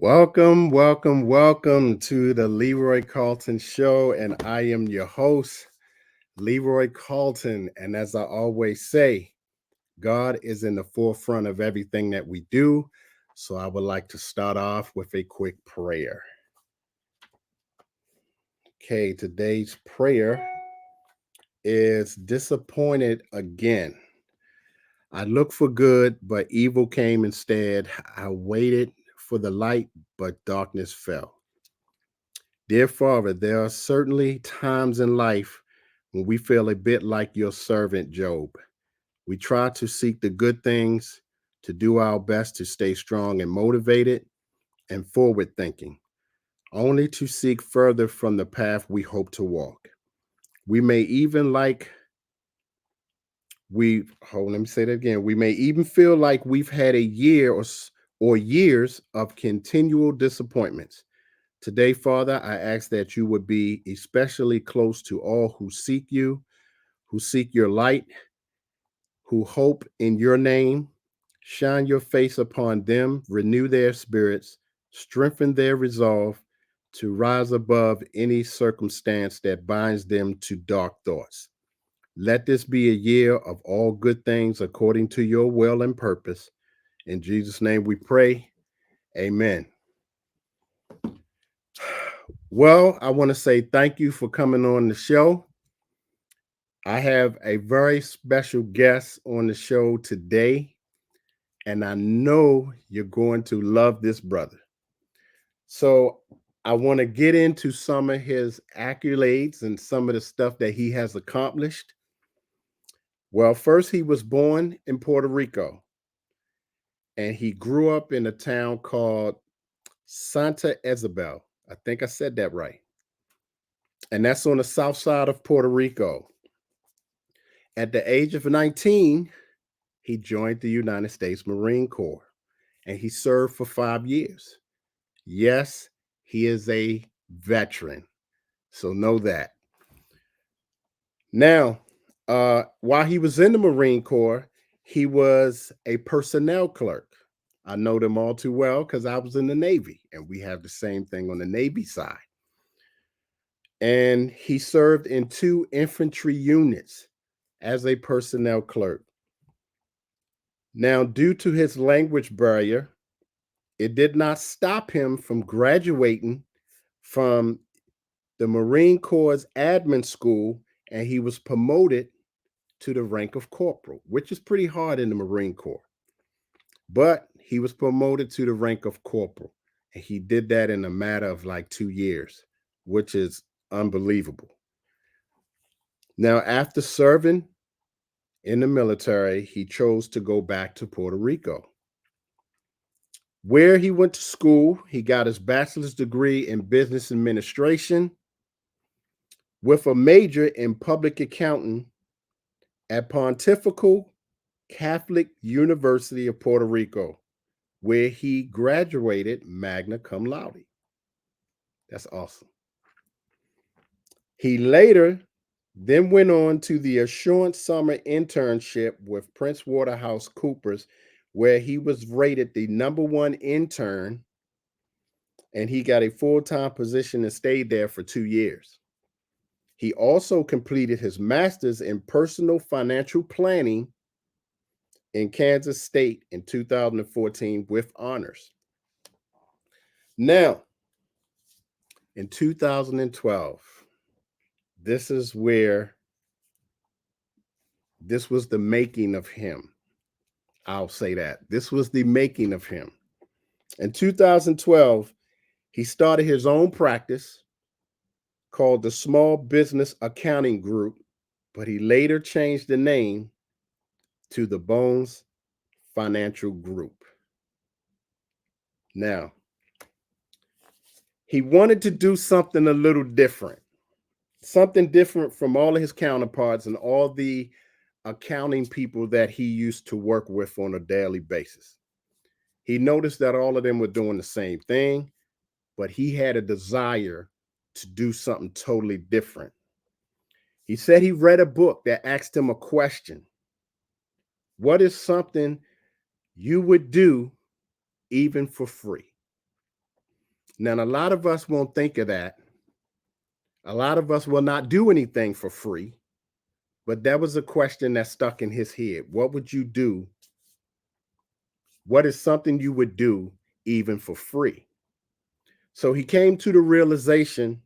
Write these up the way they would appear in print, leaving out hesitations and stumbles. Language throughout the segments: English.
Welcome to the Leroy Carlton Show. And I am your host, Leroy Carlton. And as I always say, God is in the forefront of everything that we do. So I would like to start off with a quick prayer. Okay, today's prayer is disappointed again. I looked for good, but evil came instead. I waited for the light, but darkness fell. Dear Father, there are certainly times in life when we feel a bit like your servant Job. We try to seek the good things, to do our best to stay strong and motivated and forward thinking, only to seek further from the path we hope to walk. We may even like let me say that again. We may even feel like we've had a year or years of continual disappointments. Today, Father, I ask that you would be especially close to all who seek your light, who hope in your name. Shine your face upon them, renew their spirits, strengthen their resolve to rise above any circumstance that binds them to dark thoughts. Let this be a year of all good things according to your will and purpose. In Jesus' name we pray. Amen. Well, I want to say thank you for coming on the show. I have a very special guest on the show today, and I know you're going to love this brother. So, I want to get into some of his accolades and some of the stuff that he has accomplished. Well, first, he was born in Puerto Rico, and he grew up in a town called Santa Isabel. I think I said that right. And that's on the south side of Puerto Rico. At the age of 19, he joined the United States Marine Corps and he served for 5 years. Yes, he is a veteran. So know that. Now, while he was in the Marine Corps, he was a personnel clerk. I know them all too well because I was in the Navy and we have the same thing on the Navy side. And he served in two infantry units as a personnel clerk. Now, due to his language barrier, it did not stop him from graduating from the Marine Corps admin school, and he was promoted to the rank of corporal, which is pretty hard in the Marine Corps. But he was promoted to the rank of corporal, and he did that in a matter of like 2 years, which is unbelievable. Now, after serving in the military, he chose to go back to Puerto Rico, where he went to school. He got his bachelor's degree in business administration with a major in public accounting at Pontifical Catholic University of Puerto Rico, where he graduated magna cum laude. That's awesome. He later then went on to the Assurance Summer Internship with Prince Waterhouse Coopers, where he was rated the number one intern, and he got a full-time position and stayed there for 2 years. He also completed his master's in personal financial planning in Kansas State in 2014 with honors. Now, in 2012, this is where this was the making of him. I'll say that. This was the making of him. In 2012, he started his own practice called the Small Business Accounting Group, but he later changed the name to the Bones Financial Group. Now, he wanted to do something a little different, something different from all of his counterparts and all the accounting people that he used to work with on a daily basis. He noticed that all of them were doing the same thing, but he had a desire to do something totally different. He said he read a book that asked him a question. What is something you would do even for free? Now, a lot of us won't think of that. A lot of us will not do anything for free, but that was a question that stuck in his head. What would you do? What is something you would do even for free? So he came to the realization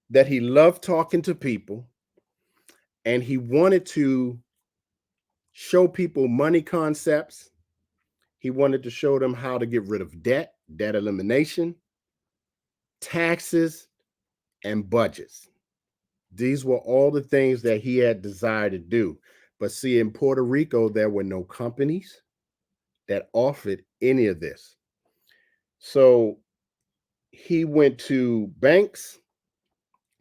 that he loved talking to people and he wanted to show people money concepts. He wanted to show them how to get rid of debt, debt elimination, taxes, and budgets. These were all the things that he had desired to do. But see, in Puerto Rico, there were no companies that offered any of this. So he went to banks,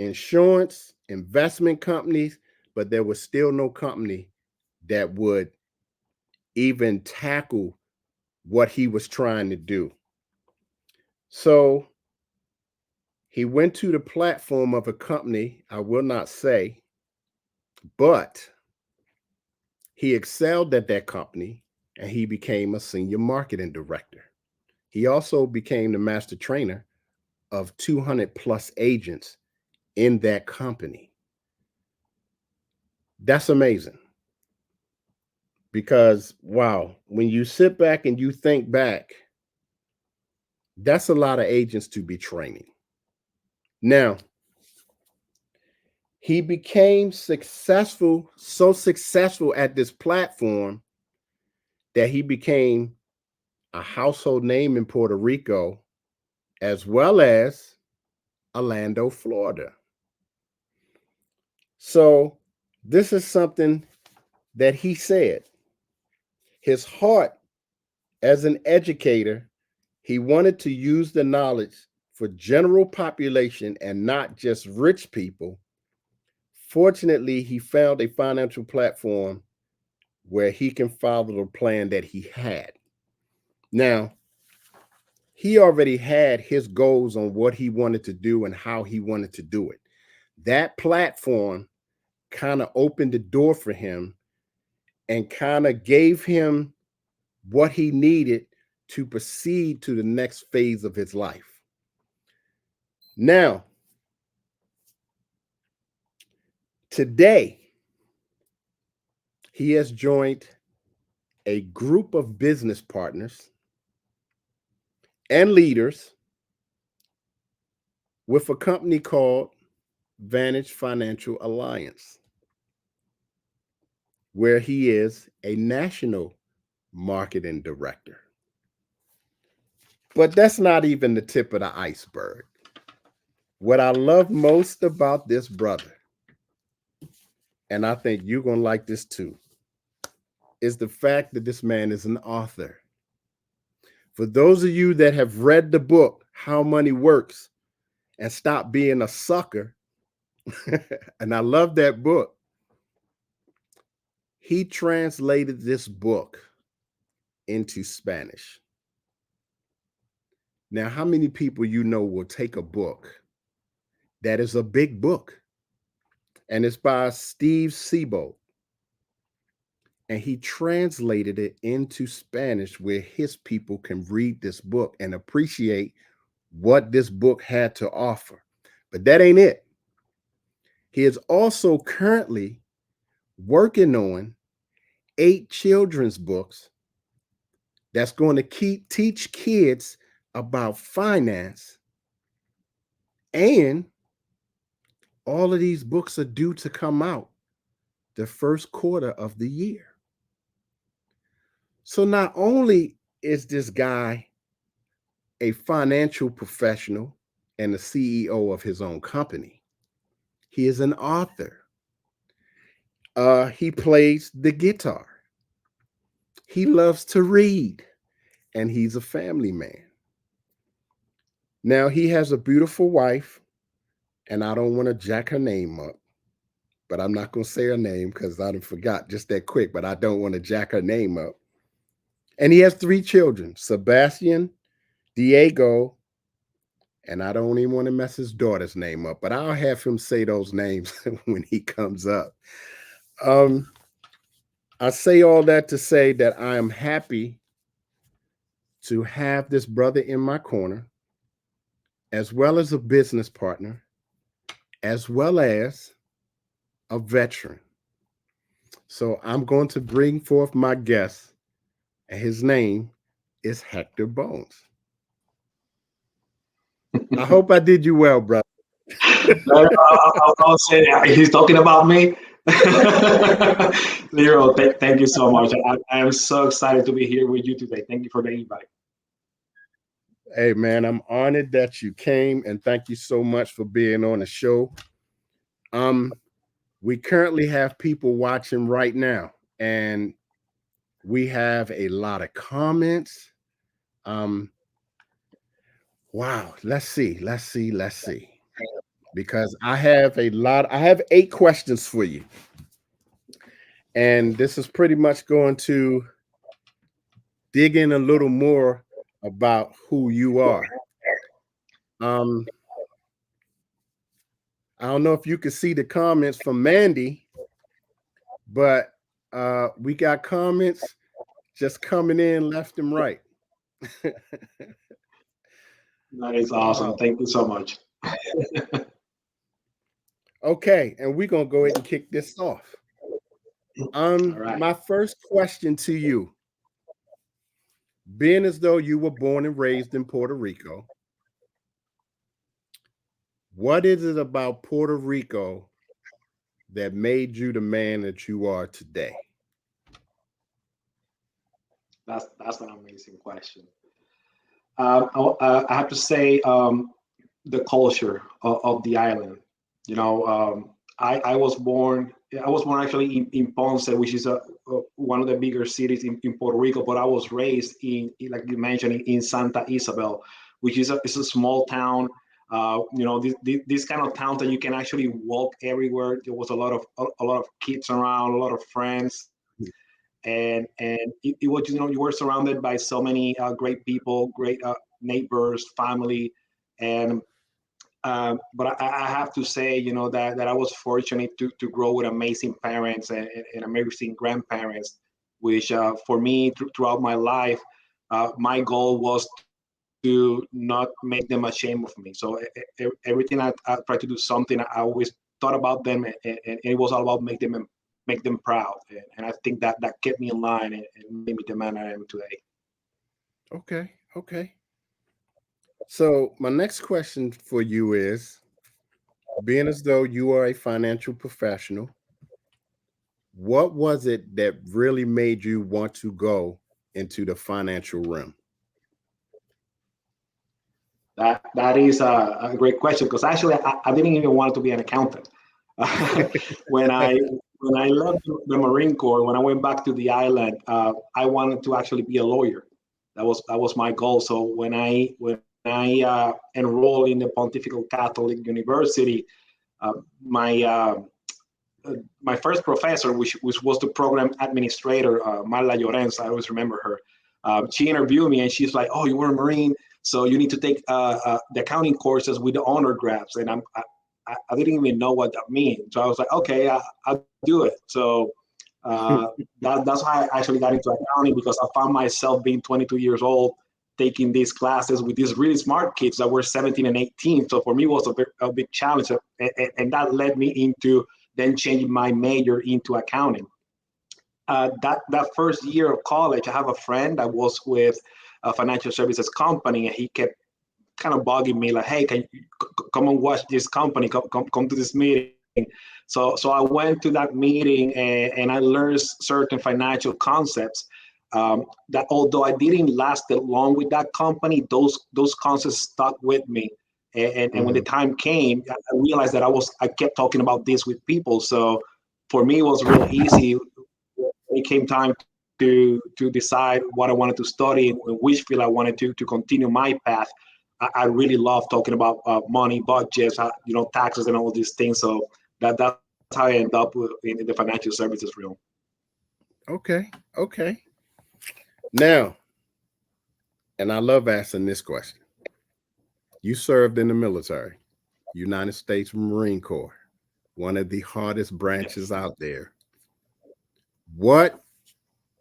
insurance, investment companies, but there was still no company that would even tackle what he was trying to do. So he went to the platform of a company, I will not say, but he excelled at that company and he became a senior marketing director. He also became the master trainer of 200 plus agents in that company. That's amazing because, wow, when you sit back and you think back, that's a lot of agents to be training. Now, he became successful, so successful at this platform that he became a household name in Puerto Rico as well as Orlando, Florida. So, this is something that he said. His heart as an educator, he wanted to use the knowledge for general population and not just rich people. Fortunately, he found a financial platform where he can follow the plan that he had. Now, he already had his goals on what he wanted to do and how he wanted to do it. That platform kind of opened the door for him and kind of gave him what he needed to proceed to the next phase of his life. Now, today, he has joined a group of business partners and leaders with a company called Vantage Financial Alliance, where he is a national marketing director. But that's not even the tip of the iceberg. What I love most about this brother, and I think you're going to like this too, is the fact that this man is an author. For those of you that have read the book, How Money Works, and Stop Being a Sucker, and I love that book, he translated this book into Spanish. Now, how many people you know will take a book that is a big book and it's by Steve Siebold, and he translated it into Spanish where his people can read this book and appreciate what this book had to offer? But that ain't it. He is also currently working on 8 children's books that's going to teach kids about finance. And all of these books are due to come out the first quarter of the year. So not only is this guy a financial professional and the CEO of his own company, he is an author. He plays the guitar. He loves to read, and he's a family man. Now, he has a beautiful wife, and I don't want to jack her name up, but I'm not going to say her name because I forgot just that quick, but I don't want to jack her name up. And he has 3 children, Sebastian, Diego, and I don't even want to mess his daughter's name up, but I'll have him say those names when he comes up. I say all that to say that I am happy to have this brother in my corner, as well as a business partner, as well as a veteran. So I'm going to bring forth my guest, and his name is Hector Bones. I hope I did you well, brother. I'll say he's talking about me. Leroy, thank you so much. I am so excited to be here with you today. Thank you for the invite. Hey, man, I'm honored that you came, and thank you so much for being on the show. Um, we currently have people watching right now, and we have a lot of comments. Um, wow, let's see. Because I have 8 questions for you. And this is pretty much going to dig in a little more about who you are. Um, I don't know if you can see the comments from Mandy, but we got comments just coming in left and right. That is awesome. Wow. Thank you so much. Okay, and we're gonna go ahead and kick this off. All right. My first question to you, being as though you were born and raised in Puerto Rico, what is it about Puerto Rico that made you the man that you are today? That's an amazing question. I have to say the culture of the island. You know, I was born. I was born actually in Ponce, which is one of the bigger cities in Puerto Rico. But I was raised like you mentioned, in Santa Isabel, which is a small town. You know, this kind of town that you can actually walk everywhere. There was a lot of kids around, a lot of friends, and it was, you know, you were surrounded by so many great people, great neighbors, family, and but I have to say, you know, that I was fortunate to grow with amazing parents and amazing grandparents, which for me throughout my life, my goal was to not make them ashamed of me. So everything I tried to do something, I always thought about them, and it was all about make them proud. And I think that kept me in line and made me the man I am today. Okay, okay. So my next question for you is, being as though you are a financial professional, what was it that really made you want to go into the financial realm? That is a great question, because actually I didn't even want to be an accountant. when I when I left the Marine Corps, when I went back to the island, I wanted to actually be a lawyer. That was my goal. So when I enrolled in the Pontifical Catholic University, uh, my uh, my first professor, which was the program administrator, Marla Llorens, I always remember her. She interviewed me and she's like, "Oh, you were a Marine, so you need to take the accounting courses with the honor grabs." And I didn't even know what that means. So I was like, "Okay, I'll do it." So that's how I actually got into accounting, because I found myself being 22 years old, taking these classes with these really smart kids that were 17 and 18. So for me, it was a big challenge, and that led me into then changing my major into accounting. That first year of college, I have a friend that was with a financial services company, and he kept kind of bugging me like, "Hey, can you come and watch this company? Come to this meeting." So I went to that meeting, and I learned certain financial concepts. That although I didn't last that long with that company, those concepts stuck with me. And when the Mhm. time came, I realized that I kept talking about this with people. So for me, it was real easy when it came time to decide what I wanted to study and which field I wanted to continue my path. I really love talking about money, budgets, taxes, and all these things. So that's how I end up in the financial services realm. Okay, okay. Now, and I love asking this question. You served in the military, United States Marine Corps, one of the hardest branches out there. What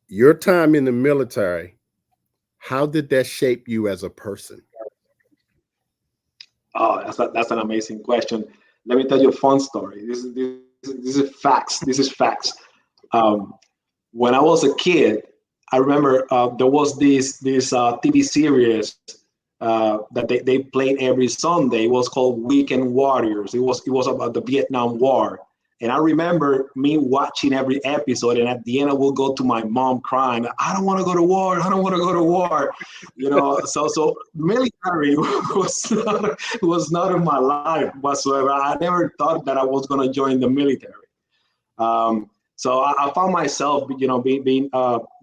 your time in the military, How did that shape you as a person? Oh, that's an amazing question. Let me tell you a fun story. This is facts. This is facts. Um, when I was a kid, I remember there was this TV series that they played every Sunday. It was called Weekend Warriors. It was about the Vietnam War, and I remember me watching every episode. And at the end, I will go to my mom crying, "I don't want to go to war. I don't want to go to war." So military was not in my life whatsoever. I never thought that I was going to join the military. So I found myself, being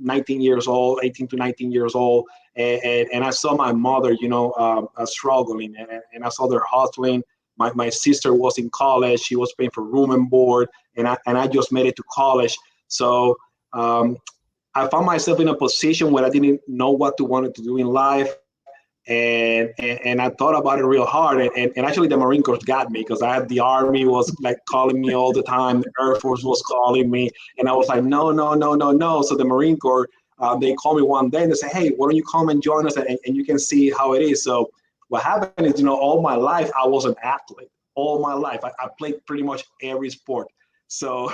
19 years old, 18 to 19 years old, and I saw my mother, struggling, and I saw her hustling. My sister was in college; she was paying for room and board, and I just made it to college. So um, I found myself in a position where I didn't know what to wanted to do in life, and I thought about it real hard. And actually, the Marine Corps got me because I had the Army was like calling me all the time, the Air Force was calling me, and I was like, no, no, no, no, no. So the Marine Corps, they called me one day and they said, hey, why don't you come and join us, and you can see how it is. So what happened is, all my life I was an athlete. All my life, I played pretty much every sport. So,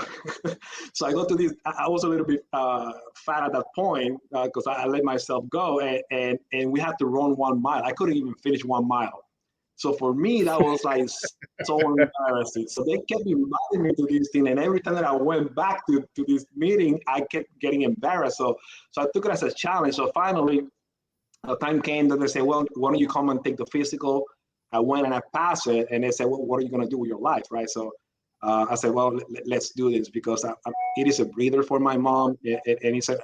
so I got to this. I was a little bit fat at that point because I let myself go, and we had to run 1 mile. I couldn't even finish 1 mile. So for me, that was like so embarrassing. So they kept inviting me to this thing, and every time that I went back to this meeting, I kept getting embarrassed. So I took it as a challenge. So finally, the time came that they said, well, why don't you come and take the physical? I went and I passed it, and they said, well, what are you going to do with your life, right? So I said, well, let's do this because it is a breather for my mom, and it's a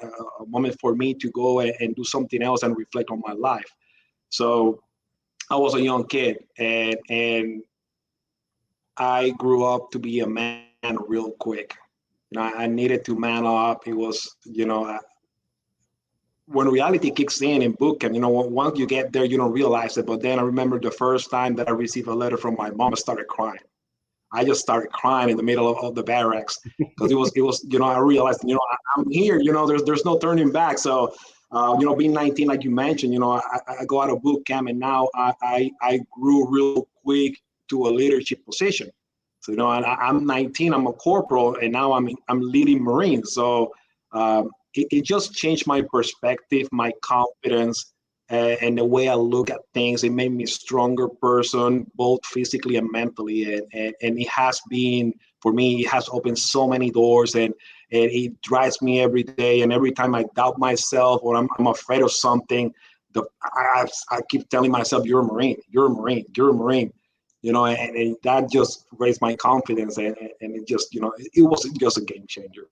moment for me to go and do something else and reflect on my life. So I was a young kid, and I grew up to be a man real quick. I needed to man up. It was, when reality kicks in boot camp, once you get there, you don't realize it. But then I remember the first time that I received a letter from my mom, I started crying. I just started crying in the middle of the barracks because it was, I realized, I'm here, there's no turning back. So, being 19, like you mentioned, I go out of boot camp, and now I grew real quick to a leadership position. So, and I'm 19, I'm a corporal, and now I'm leading Marines. So, it just changed my perspective, my confidence, and the way I look at things. It made me a stronger person, both physically and mentally. And it has been, for me, it has opened so many doors, and it drives me every day. And every time I doubt myself or I'm afraid of something, I keep telling myself, you're a Marine, you're a Marine, you're a Marine. And that just raised my confidence, and it just, it was just a game changer.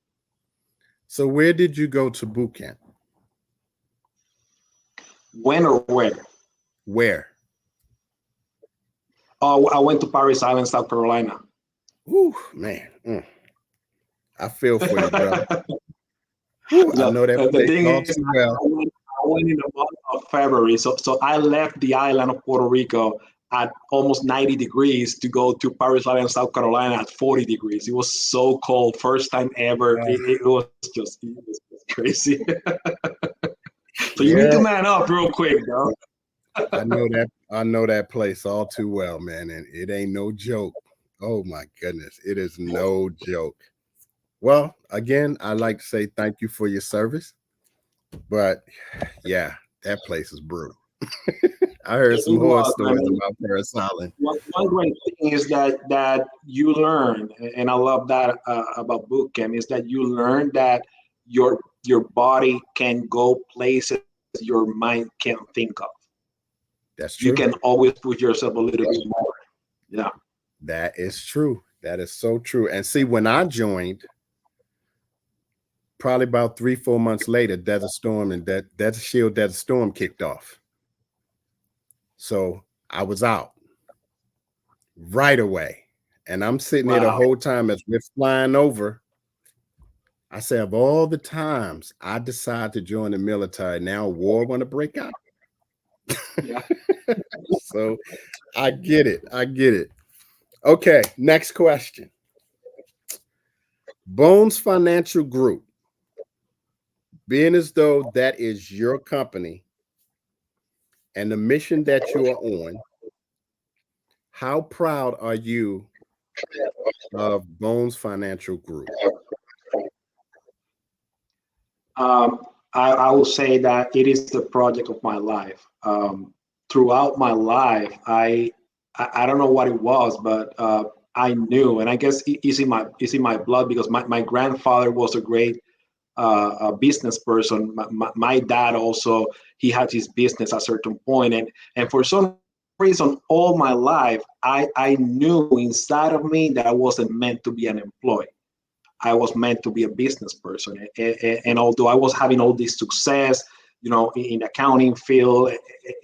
So where did you go to boot camp? When or where? Where? I went to Paris Island, South Carolina. Ooh, man. I feel for you, brother. Ooh, I know that The place thing all is, too well. I went in the month of February. So I left the island of Puerto Rico at almost 90 degrees to go to Paris Island, South Carolina at 40 degrees. It was so cold. First time ever. It was just crazy. So you need Yeah, to man up real quick, bro. I know that place all too well, man, and it ain't no joke. Oh my goodness, it is no joke. Well, again, I'd like to say thank you for your service, but yeah, that place is brutal. I heard some It horror was, stories man. about Paris Island. One great thing is that you learn, and I love that about boot camp, is that you learn that your body can go places your mind can't think of. That's You true. can always push yourself a little bit more. Yeah. That is true. That is so true. And see, when I joined, probably about 3, 4 months later, Desert Storm and that Desert Shield Desert Storm kicked off. So I was out right away. And I'm sitting there the Wow. whole time as we're flying over. I say, of all the times I decide to join the military, now war want to break out. Yeah. So I get it. I get it. Okay, next question. Bones Financial Group, being as though that is your company, and the mission that you are on, how proud are you of Bones Financial Group? I will say that it is the project of my life. Throughout my life, I don't know what it was, but I knew, and I guess it's in my blood because my grandfather was a great a business person. My dad also, he had his business at a certain point, and for some reason, all my life, I knew inside of me that I wasn't meant to be an employee. I was meant to be a business person. And although I was having all this success, in accounting field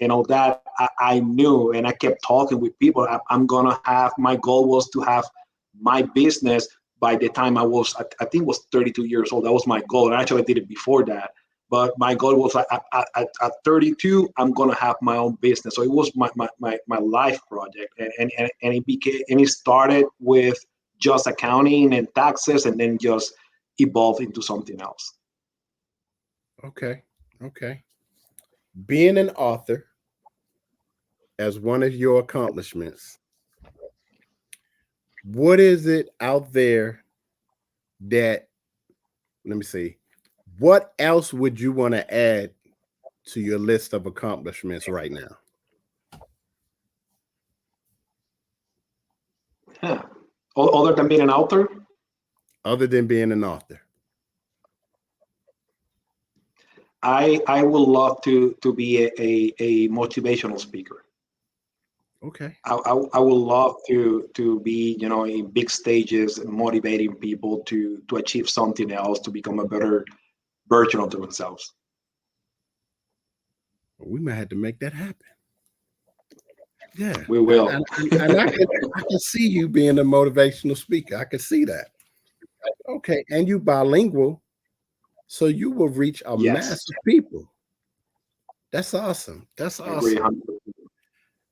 and all that, I knew, and I kept talking with people. I'm gonna have, my goal was to have my business by the time I think it was 32 years old. That was my goal. And actually I did it before that. But my goal was like at 32, I'm gonna have my own business. So it was my life project, and it started with just accounting and taxes, and then just evolved into something else. Okay. Okay. Being an author as one of your accomplishments, what is it out there that, let me see, what else would you want to add to your list of accomplishments right now? Yeah. Other than being an author, Other than being an author? I would love to be a motivational speaker. Okay. I would love to be, in big stages, motivating people to achieve something else, to become a better version of themselves. Well, we might have to make that happen. Yeah. We will. And I can see you being a motivational speaker. I can see that. Okay. And you bilingual, so you will reach a Yes, mass of people. That's awesome. That's I agree. awesome.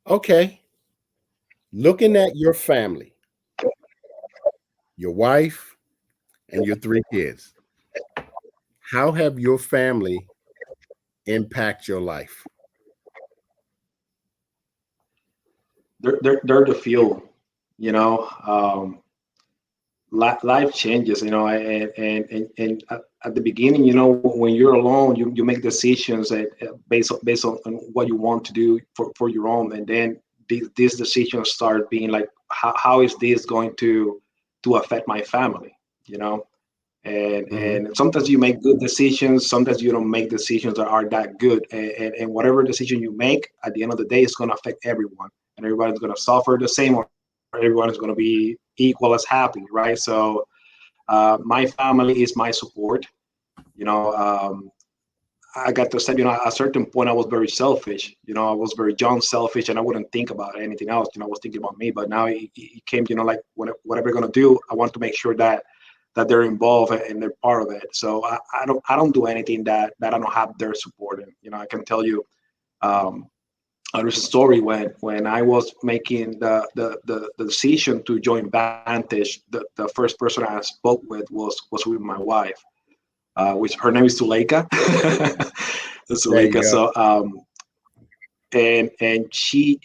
Okay. Looking at your family, your wife, and your three kids, how have your family impact your life? They're the fuel, you know. Life changes, and at the beginning, when you're alone, you make decisions based on what you want to do for your own, and then these decisions start being like, how is this going to affect my family, you know? Hmm. And sometimes you make good decisions, sometimes you don't make decisions that are that good, and whatever decision you make, at the end of the day, it's going to affect everyone, and everybody's going to suffer the same, or everyone is going to be equal as happy, right? So my family is my support. you know um, I got to say, at a certain point, I was very selfish. I was very young, selfish, and I wouldn't think about anything else. I was thinking about me. But now it came, like, whatever they're gonna do, I want to make sure that they're involved and they're part of it. So I don't do anything that I don't have their support in. I can tell you, um, there's a story when I was making the decision to join Vantage. The first person I spoke with was with my wife, which her name is Suleika. There you Suleika. go. So and she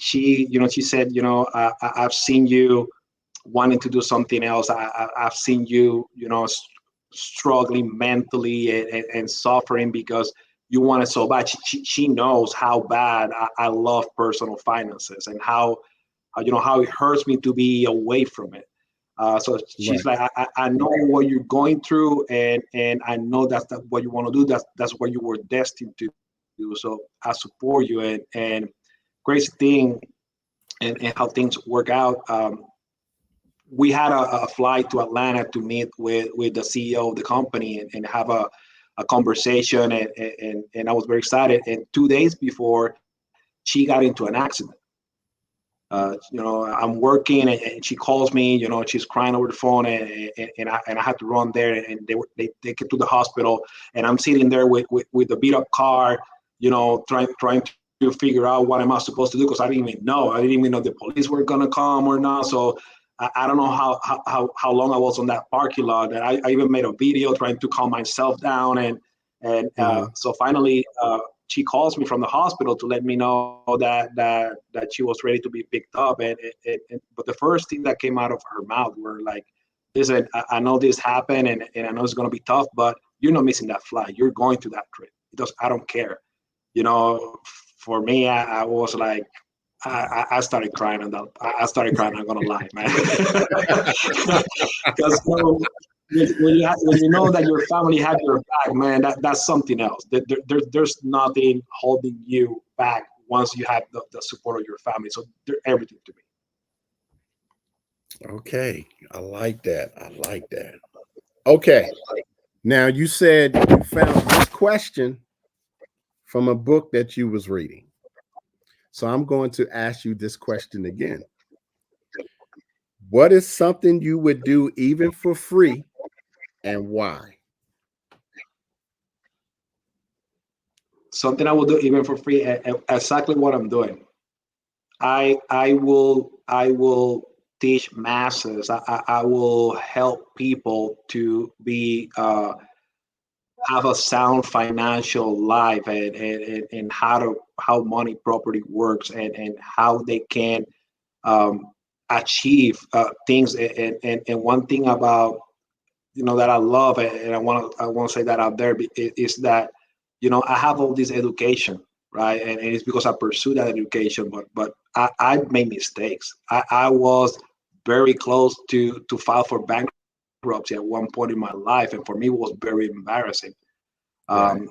said, I've seen you wanting to do something else. I've seen you, struggling mentally and suffering because you want it so bad. She knows how bad I love personal finances, and how it hurts me to be away from it. So she's Right. like, I know what you're going through, and I know that's what you want to do. That's what you were destined to do. So I support you, and crazy thing, and how things work out. We had a flight to Atlanta to meet with the CEO of the company, and have a conversation, and I was very excited. And 2 days before, she got into an accident. I'm working, and she calls me. She's crying over the phone, and I had to run there, and they take it to the hospital, and I'm sitting there with a beat up car, trying to figure out what am I supposed to do, because I didn't even know the police were gonna come or not. So I don't know how long I was on that parking lot. And I even made a video trying to calm myself down, and Hmm. so finally. she calls me from the hospital to let me know that she was ready to be picked up. But the first thing that came out of her mouth were like, "Listen, I know this happened, and I know it's gonna be tough, but you're not missing that flight. You're going to that trip because I don't care." You know, for me, I was like, I started crying on that. I started crying. I'm gonna lie, man, because when you know that your family have your back, man, that's something else. There's nothing holding you back once you have the support of your family. So they're everything to me. Okay, I like that. I like that. Okay, now you said you found this question from a book that you was reading. So I'm going to ask you this question again. What is something you would do even for free and why? Something I will do even for free. Exactly what I'm doing. I will teach masses. I will help people to be have a sound financial life, and how money properly works, and how they can um, achieve things. And one thing about, that I love, and I want to say that out there, is that, I have all this education, right? And it's because I pursued that education, but I made mistakes. I was very close to file for bankruptcy at one point in my life, and for me it was very embarrassing. Right.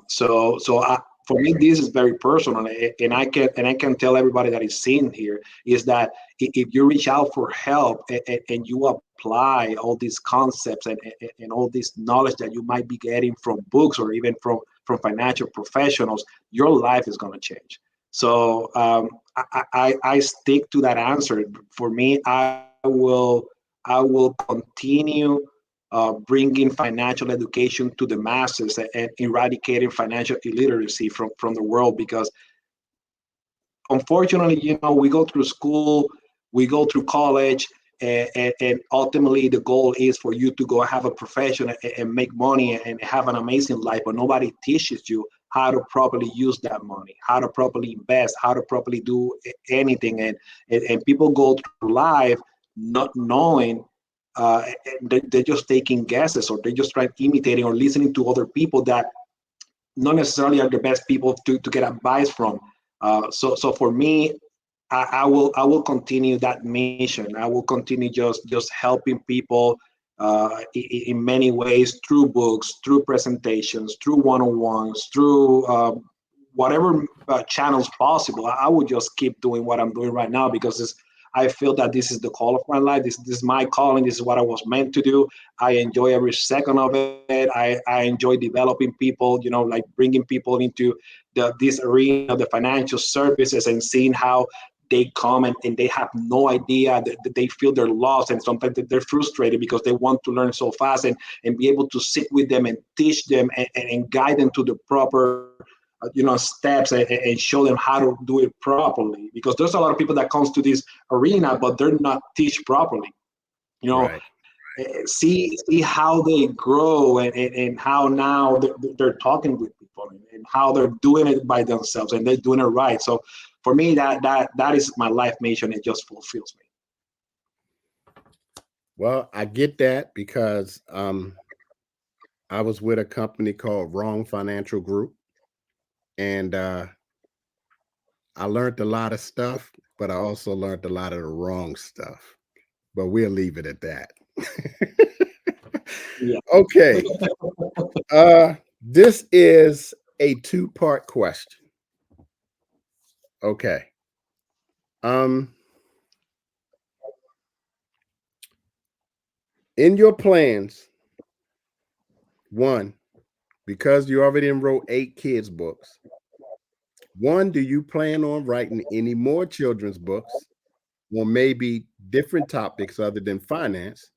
For me, this is very personal, and I can tell everybody that is seen here is that if you reach out for help, and you apply all these concepts, and all this knowledge that you might be getting from books or even from financial professionals, your life is going to change. So I stick to that answer. For me, I will continue bringing financial education to the masses, and eradicating financial illiteracy from the world. Because unfortunately, we go through school, we go through college, and ultimately the goal is for you to go have a profession, and make money, and have an amazing life, but nobody teaches you how to properly use that money, how to properly invest, how to properly do anything. And people go through life not knowing. They're just taking guesses, or they're just trying imitating or listening to other people that not necessarily are the best people to get advice from. So for me, I will continue that mission. I will continue just helping people in many ways, through books, through presentations, through one-on-ones, through whatever channels possible. I would just keep doing what I'm doing right now, because I feel that this is the call of my life. This is my calling. This is what I was meant to do. I enjoy every second of it. I enjoy developing people, like bringing people into this arena of the financial services, and seeing how they come, and they have no idea, that they feel they're lost, and sometimes they're frustrated because they want to learn so fast, and be able to sit with them and teach them, and guide them to the proper steps, and show them how to do it properly. Because there's a lot of people that comes to this arena, but they're not teach properly. You know, Right. see how they grow, and how now they're talking with people, and how they're doing it by themselves, and they're doing it right. So for me, that is my life mission. It just fulfills me. Well, I get that because I was with a company called Wrong Financial Group, and I learned a lot of stuff, but I also learned a lot of the wrong stuff. But we'll leave it at that. Yeah. Okay. This is a two-part question. Okay. Um, in your plans, one, because you already wrote 8 kids' books. One, do you plan on writing any more children's books, or maybe different topics other than finance?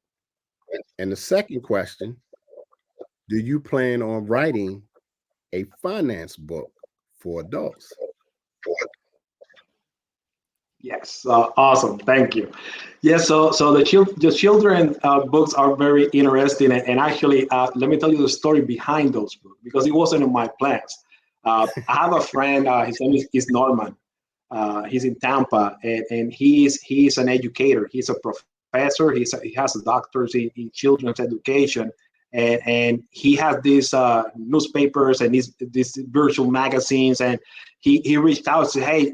And the second question, do you plan on writing a finance book for adults? Yes, awesome. Thank you. Yes, so the children books are very interesting, and actually, let me tell you the story behind those books, because it wasn't in my plans. I have a friend. His name is Norman. He's in Tampa, and he's an educator. He's a professor. He has a doctorate in children's education, and he has these newspapers and these virtual magazines. And he reached out and said, "Hey,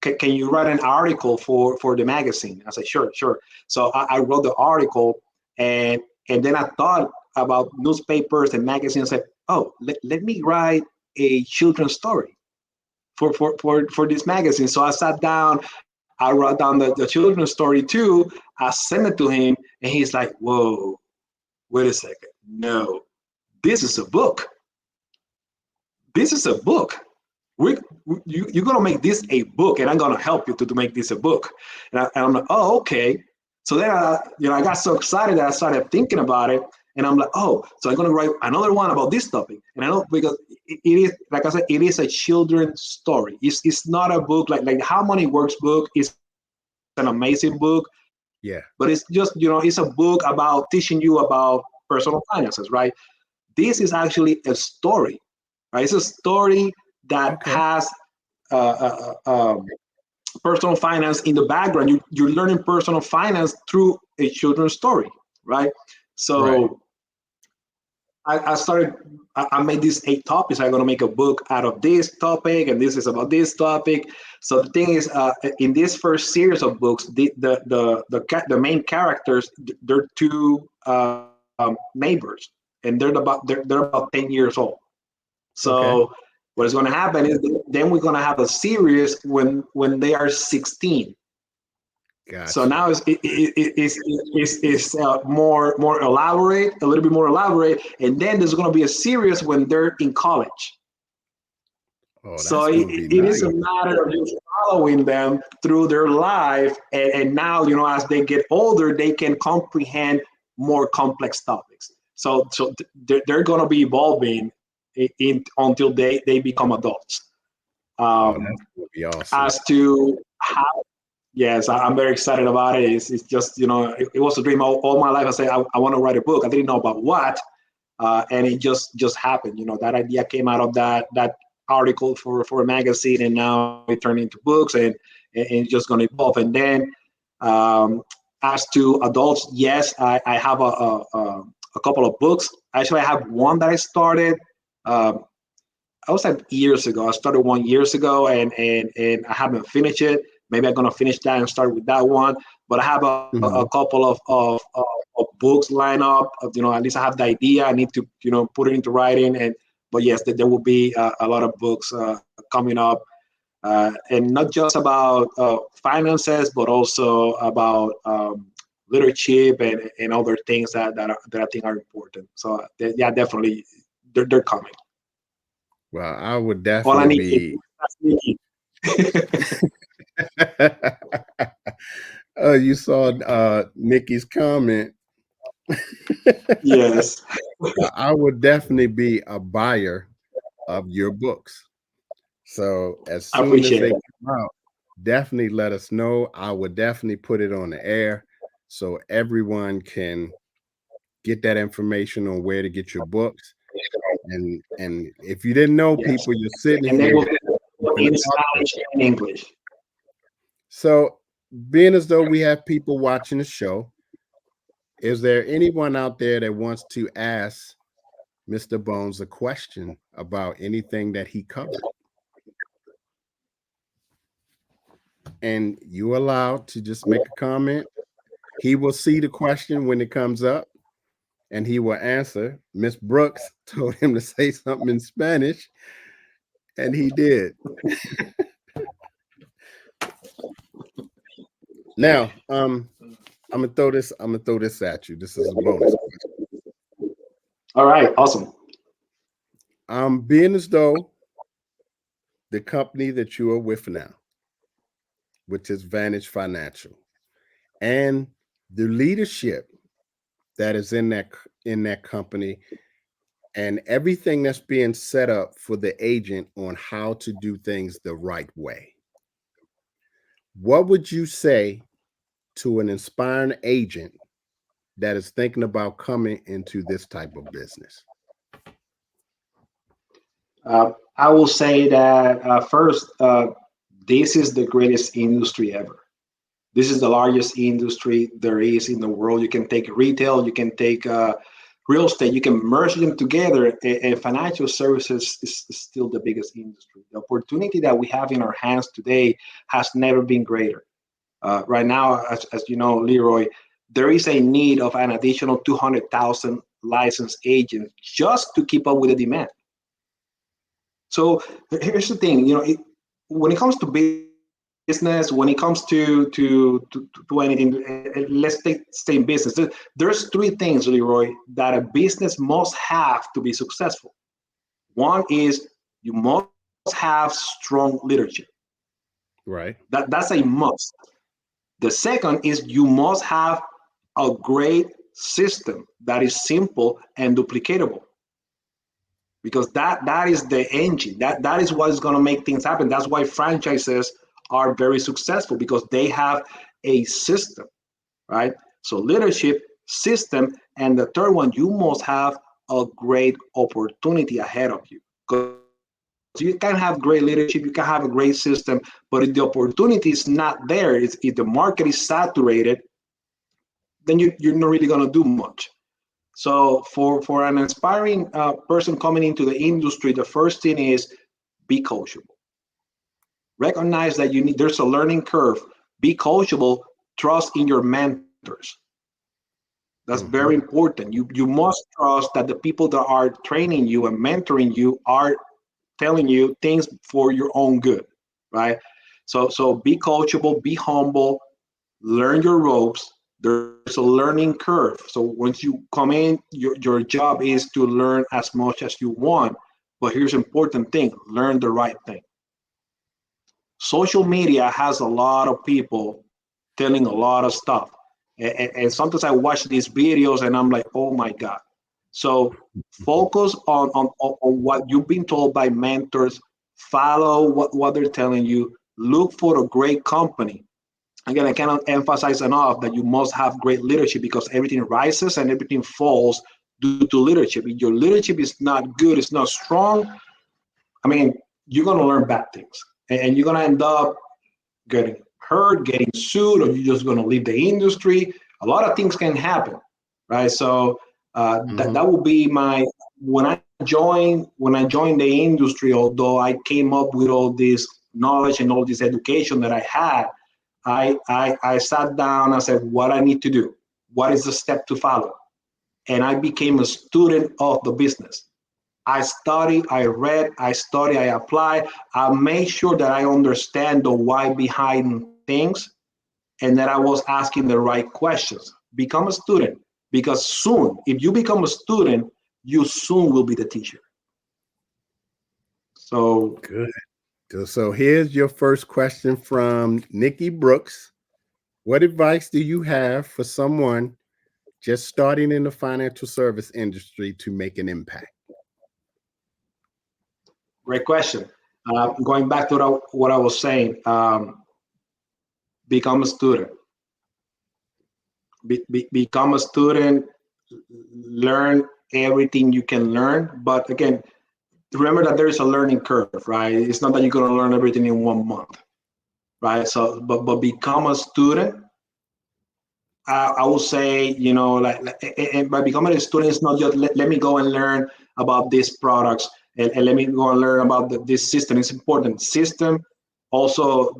can you write an article for the magazine?" I said, "Sure, sure." So I wrote the article, and then I thought about newspapers and magazines. I said, "Oh, let me write a children's story for this magazine." So I sat down, I wrote down the children's story too. I sent it to him, and he's like, "Whoa, wait a second. No, this is a book. This is a book. We, you're gonna make this a book, and I'm gonna help you to make this a book." And I'm like, "Oh, okay." So then I got so excited that I started thinking about it, and I'm like, "Oh, so I'm gonna write another one about this topic." And I know, because it is, like I said, it is a children's story. It's not a book like How Money Works book is an amazing book, but it's just, it's a book about teaching you about personal finances, right? This is actually a story, right? It's a story that Okay. has uh, personal finance in the background. You're learning personal finance through a children's story, right? Right. So I started. I made these 8 topics. I'm gonna make a book out of this topic, and this is about this topic. So the thing is, in this first series of books, the main characters, they're two neighbors, and they're about 10 years old. Okay. So what is going to happen is, then we're going to have a series when they are 16. So Gotcha. now it's more elaborate, a little bit more elaborate, and then there's going to be a series when they're in college. Oh, So that's gonna be it is a nice. matter of just following them through their life, and now, as they get older, they can comprehend more complex topics. So they're going to be evolving until they become adults. Oh, Um, that's gonna be awesome. as to how, yes, I'm very excited about it. It's just, it was a dream all my life. I said I want to write a book. I didn't know about what, and it just happened. That idea came out of that article for a magazine, and now it turned into books, and it's just going to evolve. And then, um, as to adults, yes, I have a couple of books. Actually, I have one that I started. Um, I was like years ago. I started one years ago, and I haven't finished it. Maybe I'm gonna finish that and start with that one. But I have a Mhm. couple of books lined up. At least I have the idea. I need to put it into writing. But yes, there will be a lot of books coming up, and not just about finances, but also about leadership and other things that I think are important. So yeah, definitely they're coming. Well, I would All I definitely need is be that's me. Oh, you saw Nikki's comment. Yes, Well, I would definitely be a buyer of your books. So as I soon as appreciate they it. come out, definitely let us know. I would definitely put it on the air so everyone can get that information on where to get your books. And if you didn't know, Yes, people, you're sitting and they here will be going to in talk to. Spanish and English. So, being as though we have people watching the show, is there anyone out there that wants to ask Mr. Bones a question about anything that he covered? And you allowed to just make a comment. He will see the question when it comes up and he will answer. Miss Brooks told him to say something in Spanish, and he did. Now, I'm gonna throw this at you. This is a bonus question. All right, awesome. Being as though the company that you are with now, which is Vantage Financial, and the leadership that is in that company, and everything that's being set up for the agent on how to do things the right way. What would you say to an inspiring agent that is thinking about coming into this type of business? I will say that first, this is the greatest industry ever. This is the largest industry there is in the world. You can take retail, you can take real estate, you can merge them together, and financial services is still the biggest industry. The opportunity that we have in our hands today has never been greater. Right now, as you know, Leroy, there is a need of an additional 200,000 licensed agents just to keep up with the demand. So here's the thing, when it comes to business, when it comes to anything, let's stay in business. There's three things, Leroy, that a business must have to be successful. One is you must have strong leadership. Right. That's a must. The second is you must have a great system that is simple and duplicatable, because that is the engine. That is what is going to make things happen. That's why franchises are very successful, because they have a system, right? So leadership, system, and the third one, you must have a great opportunity ahead of you. Because you can have great leadership, you can have a great system, but if the opportunity is not there, if the market is saturated, then you're not really going to do much. So for an aspiring person coming into the industry, the first thing is be coachable. Recognize that there's a learning curve. Be coachable. Trust in your mentors. That's very Mm-hmm. important. You must trust that the people that are training you and mentoring you are telling you things for your own good, right? So be coachable, be humble, learn your ropes. There's a learning curve. So once you come in, your job is to learn as much as you want. But here's an important thing: learn the right thing. Social media has a lot of people telling a lot of stuff. And sometimes I watch these videos and I'm like, oh my God. So focus on what you've been told by mentors, follow what they're telling you, look for a great company. Again, I cannot emphasize enough that you must have great leadership, because everything rises and everything falls due to leadership. If your leadership is not good, it's not strong, I mean, you're going to learn bad things, and you're going to end up getting hurt, getting sued, or you're just going to leave the industry. A lot of things can happen, right? So Mm-hmm. that would be my when I joined the industry. Although I came up with all this knowledge and all this education that I had, I sat down. I said, what I need to do, what is the step to follow, and I became a student of the business. I study, I read, I study, I apply. I make sure that I understand the why behind things, and that I was asking the right questions. Become a student, because soon, if you become a student, you soon will be the teacher. So, Good. So here's your first question from Nikki Brooks. What advice do you have for someone just starting in the financial service industry to make an impact? great question. Going back to what I was saying, become a student. Become a student, learn everything you can learn. But again, remember that there is a learning curve, right? It's not that you're going to learn everything in 1 month, right? So, but become a student. I will say, and by becoming a student, it's not just let me go and learn about these products, and let me go and learn about this system. It's important. System also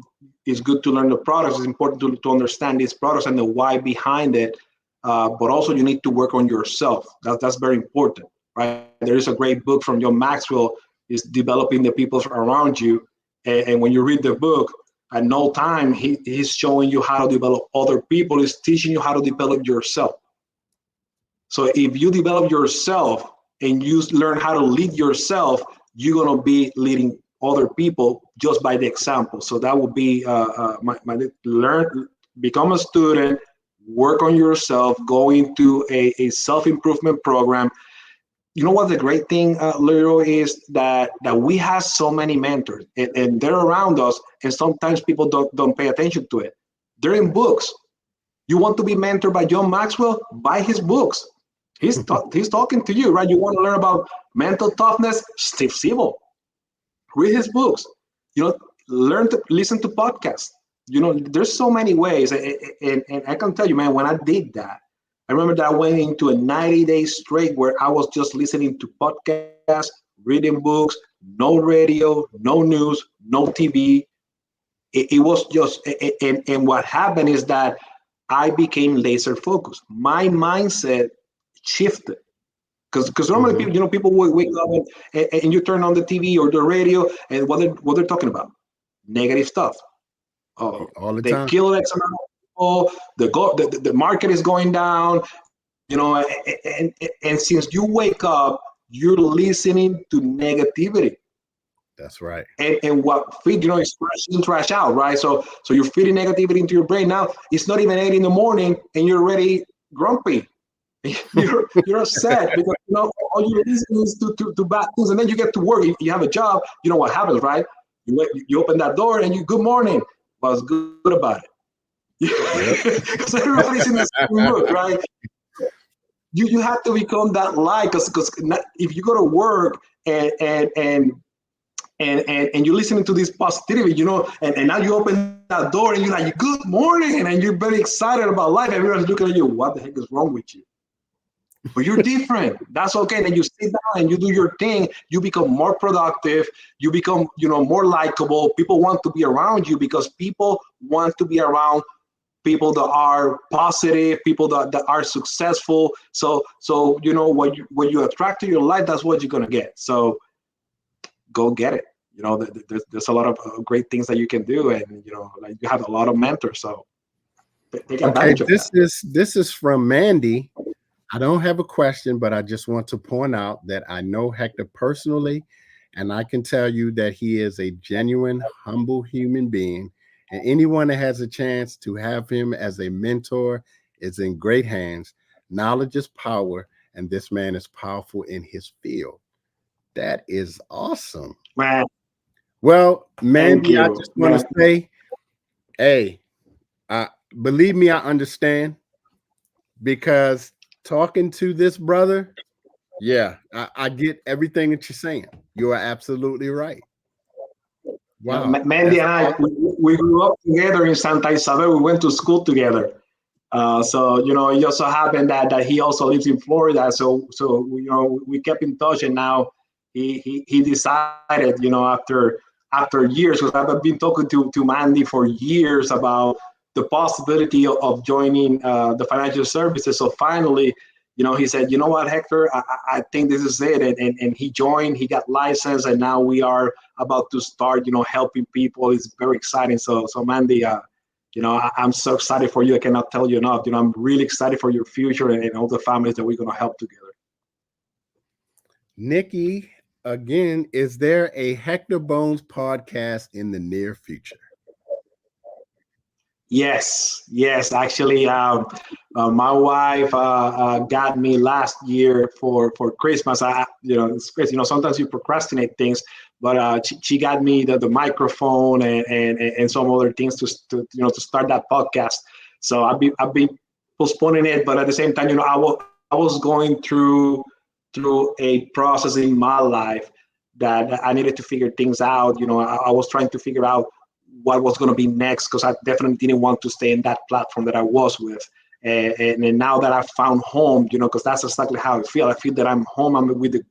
is good to learn the products. It's important to understand these products and the why behind it. But also, you need to work on yourself. That's very important, right? There is a great book from John Maxwell, is developing the people around you. And when you read the book, at no time he's showing you how to develop other people. He's teaching you how to develop yourself. So if you develop yourself and you learn how to lead yourself, you're going to be leading other people just by the example. So that would be my learn, become a student, work on yourself, go into a self-improvement program. You know what the great thing, Leroy, is that we have so many mentors, and they're around us, and sometimes people don't pay attention to it. They're in books. You want to be mentored by John Maxwell? Buy his books. He's talking to you, right? You want to learn about mental toughness? Steve Siebel. read his books, learn to listen to podcasts. There's so many ways. And I can tell you, man, when I did that, I remember that I went into a 90-day straight where I was just listening to podcasts, reading books, no radio, no news, no TV. It was just, and what happened is that I became laser focused. My mindset shifted. Because normally Hmm. people wake up and you turn on the TV or the radio, and what they're talking about, negative stuff. Oh, All the they time. killed X amount of people. The market is going down. And since you wake up, you're listening to negativity, That's right. and what feed is trash in, trash out, right? So you're feeding negativity into your brain. Now it's not even 8 in the morning, and you're already grumpy. You're upset because all you're listening is to bad things, and then you get to work. You have a job. You know what happens, right? You open that door and you good morning. What's good about it? Yep. Because everybody's in the same mood, right? You have to become that light, because if you go to work and you're listening to this positivity, and now you open that door and you're like, good morning, and you're very excited about life. Everyone's looking at you. What the heck is wrong with you? But you're different. That's okay. And then you sit down and you do your thing. You become more productive. You become, more likable. People want to be around you because people want to be around people that are positive, people that are successful. So what you attract to your life, that's what you're gonna get. So go get it. There's a lot of great things that you can do, and like you have a lot of mentors. So take Okay, advantage of that. this is from Mandy. I don't have a question, but I just want to point out that I know Hector personally, and I can tell you that he is a genuine, humble human being. And anyone that has a chance to have him as a mentor is in great hands. Knowledge is power, and this man is powerful in his field. That is awesome. Man, Well, thank Mandy, I you, just want to man. say, hey, I believe me, I understand because talking to this brother, yeah, I get everything that you're saying. You are absolutely right. Wow, Mandy that's and I, awesome. we grew up together in Santa Isabel. We went to school together. So it just so happened that he also lives in Florida. So we kept in touch, and now he decided, after years, because I've been talking to Mandy for years about the possibility of joining the financial services. So finally, he said, you know what, Hector, I think this is it. And he joined, he got licensed, and now we are about to start, helping people. It's very exciting. So Mandy, I'm so excited for you. I cannot tell you enough. I'm really excited for your future and all the families that we're going to help together. Nikki, again, is there a Hector Bones podcast in the near future? Yes, yes. Actually, my wife got me last year for Christmas. It's crazy. Sometimes you procrastinate things, but she got me the microphone and some other things to start that podcast. So I've been postponing it, but at the same time, I was going through a process in my life that I needed to figure things out. I was trying to figure out what was going to be next, because I definitely didn't want to stay in that platform that I was with. And now that I found home, because that's exactly how I feel. I feel that I'm home. I'm with the.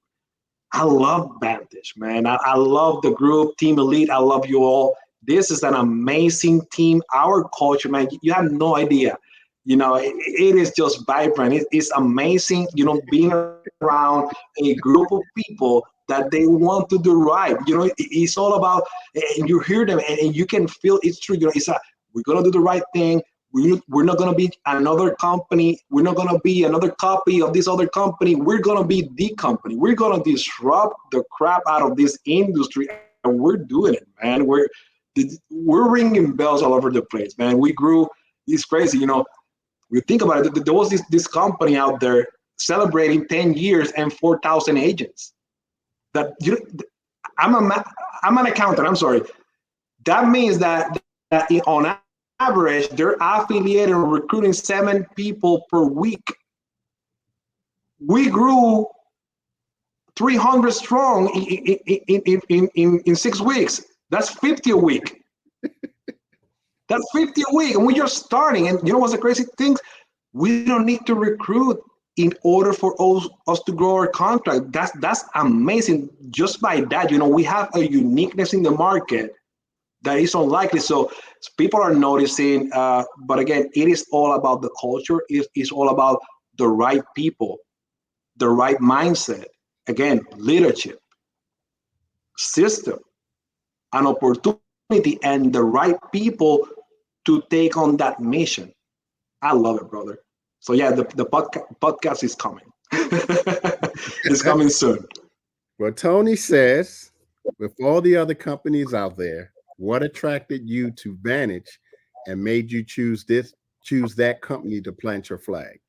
I love Vantage, man. I love the group, Team Elite. I love you all. This is an amazing team. Our culture, man, you have no idea. It is just vibrant. It's amazing, being around a group of people that they want to do right. It's all about, and you hear them, and you can feel it's true. We're going to do the right thing. We're not going to be another company. We're not going to be another copy of this other company. We're going to be the company. We're going to disrupt the crap out of this industry, and we're doing it, man. We're ringing bells all over the place, man. We grew. It's crazy, you think about it. There was this company out there celebrating 10 years and 4,000 agents. That I'm I'm an accountant. I'm sorry. That means that on average they're affiliated and recruiting 7 people per week. We grew 300 strong in 6 weeks. That's 50 a week. That's 50 a week. And we're just starting. And you know what's the crazy thing? We don't need to recruit in order for us to grow our contract. That's amazing. Just by that, we have a uniqueness in the market that is unlikely. So people are noticing, but again, it is all about the culture. It's all about the right people, the right mindset. Again, leadership, system, an opportunity, and the right people to take on that mission. I love it, brother. So yeah, the podcast is coming. It's coming soon. Well, Tony says, with all the other companies out there, what attracted you to Vantage and made you choose that company to plant your flag?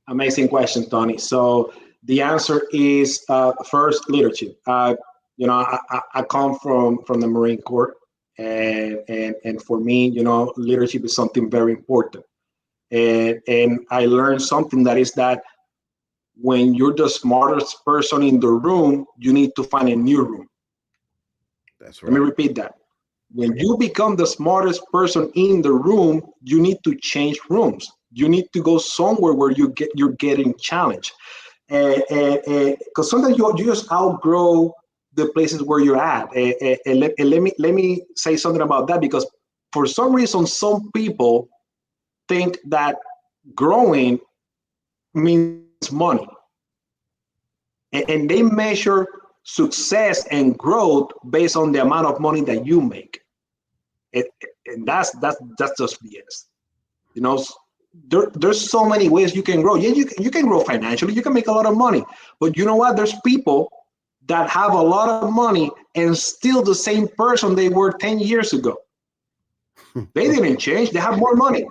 Amazing question, Tony. So the answer is first leadership. I come from the Marine Corps, and for me, leadership is something very important. And I learned something that is that when you're the smartest person in the room, you need to find a new room. That's Let me right. repeat that. When you become the smartest person in the room, you need to change rooms. You need to go somewhere where you're getting challenged. Because sometimes you just outgrow the places where you're at. Let me say something about that, because for some reason, some people think that growing means money, and they measure success and growth based on the amount of money that you make. It, and that's just BS. You know, there's so many ways you can grow. Yeah, you can grow financially. You can make a lot of money, but you know what? There's people that have a lot of money and still the same person they were 10 years ago. They didn't change. They have more money.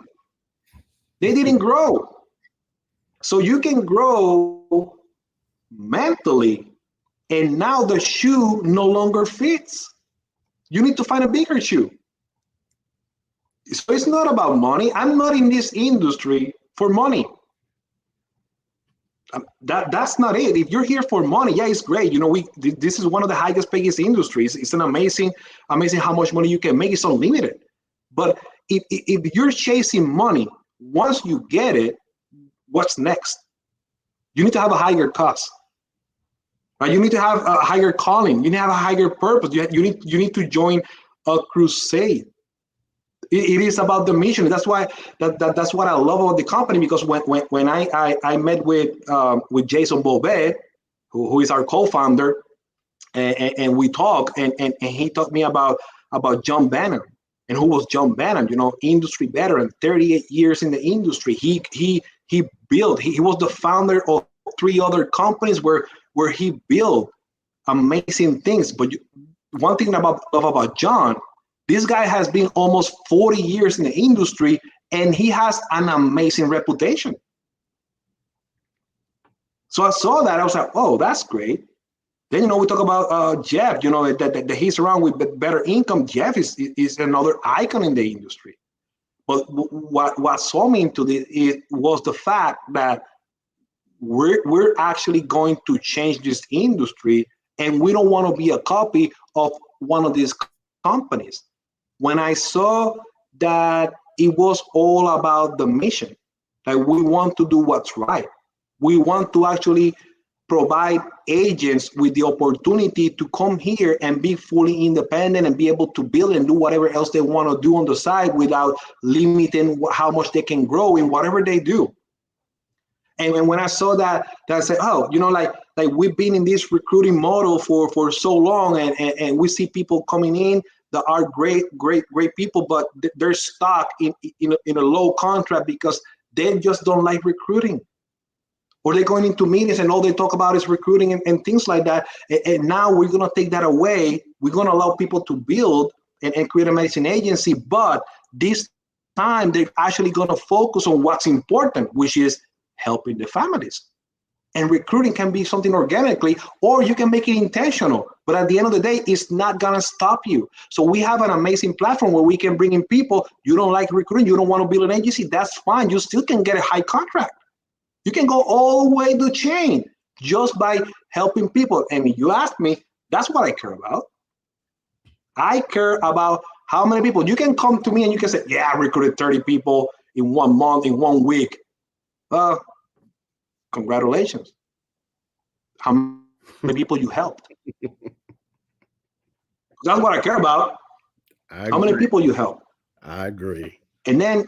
They didn't grow. So you can grow mentally, and now the shoe no longer fits. You need to find a bigger shoe. So it's not about money. I'm not in this industry for money. That's not it. If you're here for money, yeah, it's great. This is one of the highest paid industries. It's an amazing how much money you can make. It's unlimited. But if you're chasing money, once you get it, what's next? You need to have a higher cost. Right? You need to have a higher calling. You need to have a higher purpose. You need to join a crusade. It is about the mission. That's why that's what I love about the company, because when I met with Jason Bobet, who is our co-founder, and we talked, and he taught me about John Bannon. And who was John Bannon? Industry veteran, 38 years in the industry. He built. He was the founder of 3 other companies where he built amazing things. But one thing about John, this guy has been almost 40 years in the industry, and he has an amazing reputation. So I saw that. I was like, oh, that's great. Then, we talk about Jeff, that he's around with better income. Jeff is another icon in the industry. But what saw me into this was the fact that we're actually going to change this industry, and we don't want to be a copy of one of these companies. When I saw that it was all about the mission, that we want to do what's right. We want to actually provide agents with the opportunity to come here and be fully independent and be able to build and do whatever else they want to do on the side without limiting how much they can grow in whatever they do. And when I saw that I said, oh, like we've been in this recruiting model for so long, and we see people coming in that are great people, but they're stuck in a low contract because they just don't like recruiting. Or they're going into meetings and all they talk about is recruiting and things like that. And now we're going to take that away. We're going to allow people to build and create a medicine agency. But this time, they're actually going to focus on what's important, which is helping the families. And recruiting can be something organically, or you can make it intentional. But at the end of the day, it's not going to stop you. So we have an amazing platform where we can bring in people. You don't like recruiting, you don't want to build an agency, that's fine. You still can get a high contract. You can go all the way to chain. just by helping people. And you ask me, that's what I care about. I care about how many people. You can come to me and you can say, yeah, I recruited 30 people in 1 month, in 1 week. Uh, Congratulations. How many people you helped? That's what I care about. I How many agree. people you help? I agree. And then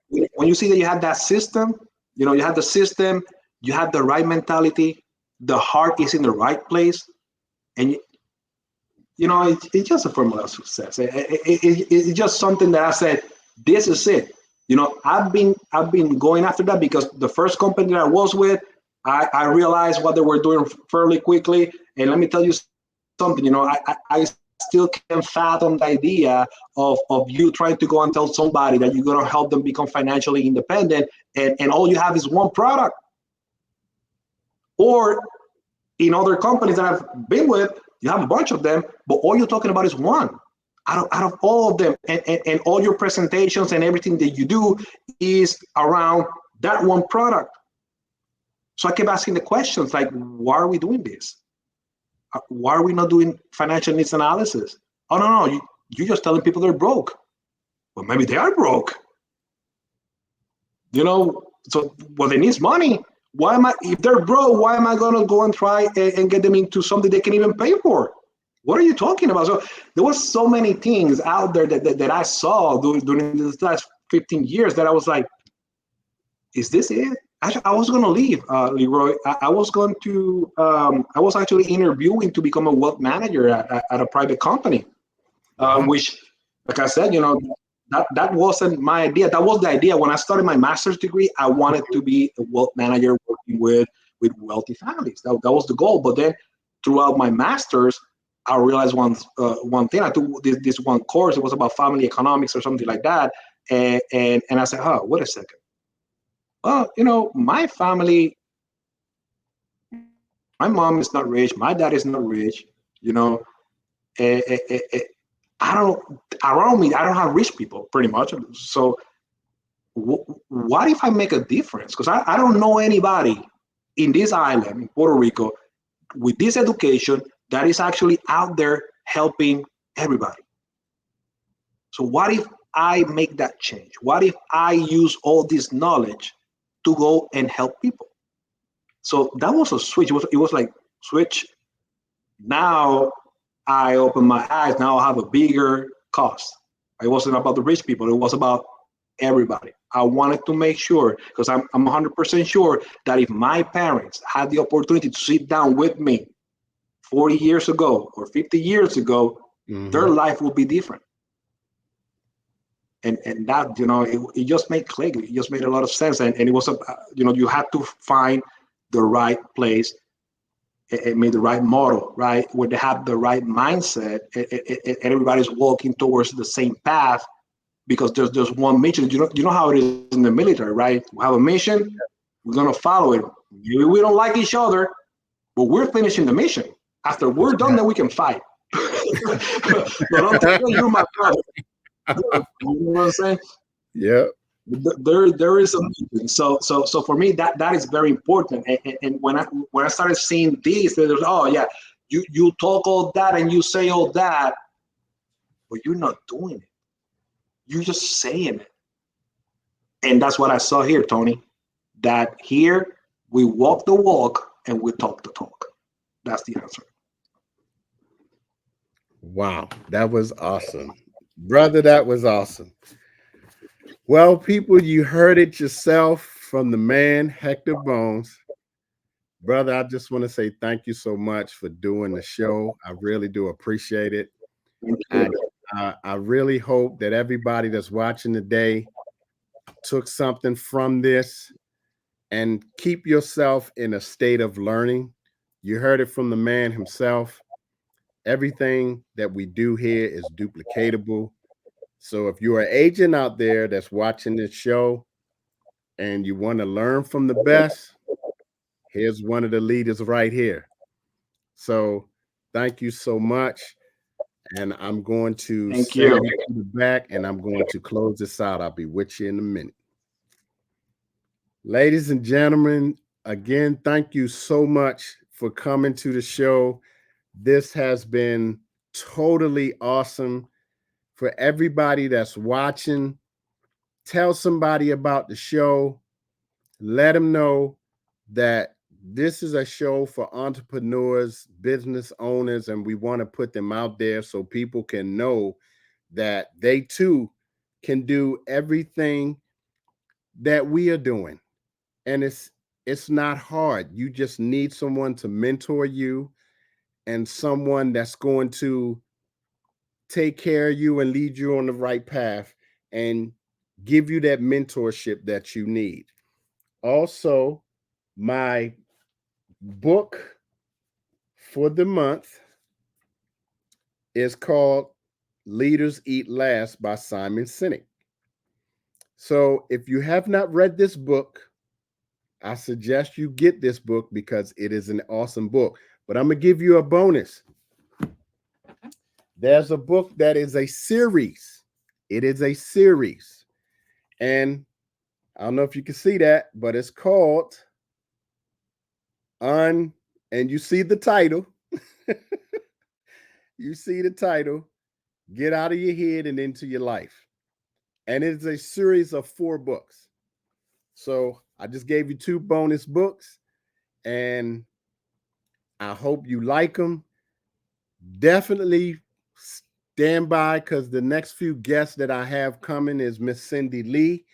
when you see that you have that system, you have the system, you have the right mentality, the heart is in the right place, and it's just a formula of success. It's just something that I said, this is it. I've been going after that because the first company that I was with, I realized what they were doing fairly quickly. And let me tell you something, I still can't fathom the idea of you trying to go and tell somebody that you're going to help them become financially independent, and all you have is one product. Or in other companies that I've been with, you have a bunch of them, but all you're talking about is one out of all of them. And all your presentations and everything that you do is around that one product. So I kept asking the questions like, why are we doing this? Why are we not doing financial needs analysis? Oh, no, no, you're just telling people they're broke. Well, maybe they are broke. So well, they need money. Why am I, if they're broke, why am I going to go and try and get them into something they can even pay for? What are you talking about? So there was so many things out there that I saw during this last 15 years that I was like, is this it? I was going to leave, Leroy. I was actually interviewing to become a wealth manager at a private company, Wow. which, like I said, that wasn't my idea. That was the idea when I started my master's degree. I wanted to be a wealth manager working with wealthy families. That was the goal. But then throughout my master's, I realized one thing. I took this one course. It was about family economics or something like that. And I said, oh, wait a second. Well, my family, my mom is not rich. My dad is not rich. You know, eh, eh, eh, eh, I don't around me. I don't have rich people, pretty much. So, what if I make a difference? Because I don't know anybody in this island, in Puerto Rico, with this education that is actually out there helping everybody. So, what if I make that change? What if I use all this knowledge to go and help people? So that was a switch. It was like switch. Now I open my eyes. Now I have a bigger cost. It wasn't about the rich people. It was about everybody. I wanted to make sure, because I'm 100% sure that if my parents had the opportunity to sit down with me 40 years ago or 50 years ago, their Hmm. life would be different. And that, it just made click. It just made a lot of sense. And it was, you had to find the right place and made the right model, right? Where they have the right mindset, and everybody's walking towards the same path because there's one mission. You know how it is in the military, right? We have a mission, we're gonna follow it. Maybe we don't like each other, but we're finishing the mission. After we're done, then we can fight. But until then, you're my brother. You know what I'm saying? Yep. There is a mission. So for me that is very important. And when I started seeing this, there's, oh yeah, you talk all that and you say all that, but you're not doing it. You're just saying it. And that's what I saw here, Tony. That here we walk the walk and we talk the talk. That's the answer. Wow. That was awesome. Brother, that was awesome. Well, people, you heard it yourself from the man, Hector Bones. Brother, I just want to say thank you so much for doing the show. I really do appreciate it. Thank I you. I really hope that everybody that's watching today took something from this, and keep yourself in a state of learning. You heard it from the man himself. Everything that we do here is duplicatable. So if you're an agent out there that's watching this show and you want to learn from the best, here's one of the leaders right here. So thank you so much. And I'm going to Thank send you. you to the back and I'm going to close this out. I'll be with you in a minute. Ladies and gentlemen, again, thank you so much for coming to the show. This has been totally awesome. For everybody that's watching, tell somebody about the show. Let them know that this is a show for entrepreneurs, business owners, and we want to put them out there so people can know that they too can do everything that we are doing. And it's not hard. You just need someone to mentor you and someone that's going to take care of you and lead you on the right path and give you that mentorship that you need. Also, my book for the month is called Leaders Eat Last by Simon Sinek. So, if you have not read this book, I suggest you get this book because it is an awesome book. But I'm going to give you a bonus. There's a book that is a series. It is a series. And I don't know if you can see that, but it's called and you see the title. You see the title, Get Out of Your Head and Into Your Life. And it's a series of 4 books. So I just gave you 2 bonus books, and I hope you like them. Definitely stand by because the next few guests that I have coming is Miss Cindy Lee,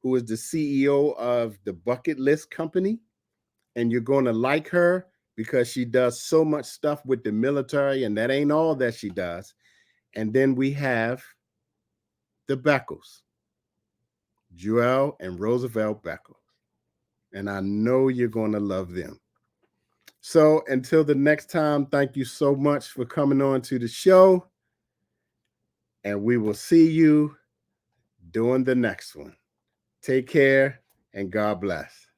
who is the CEO of the Bucket List Company. And you're going to like her because she does so much stuff with the military, and that ain't all that she does. And then we have the Beckles, Joel and Roosevelt Beckles. And I know you're going to love them. So until the next time, thank you so much for coming on to the show. And we will see you doing the next one. Take care and God bless.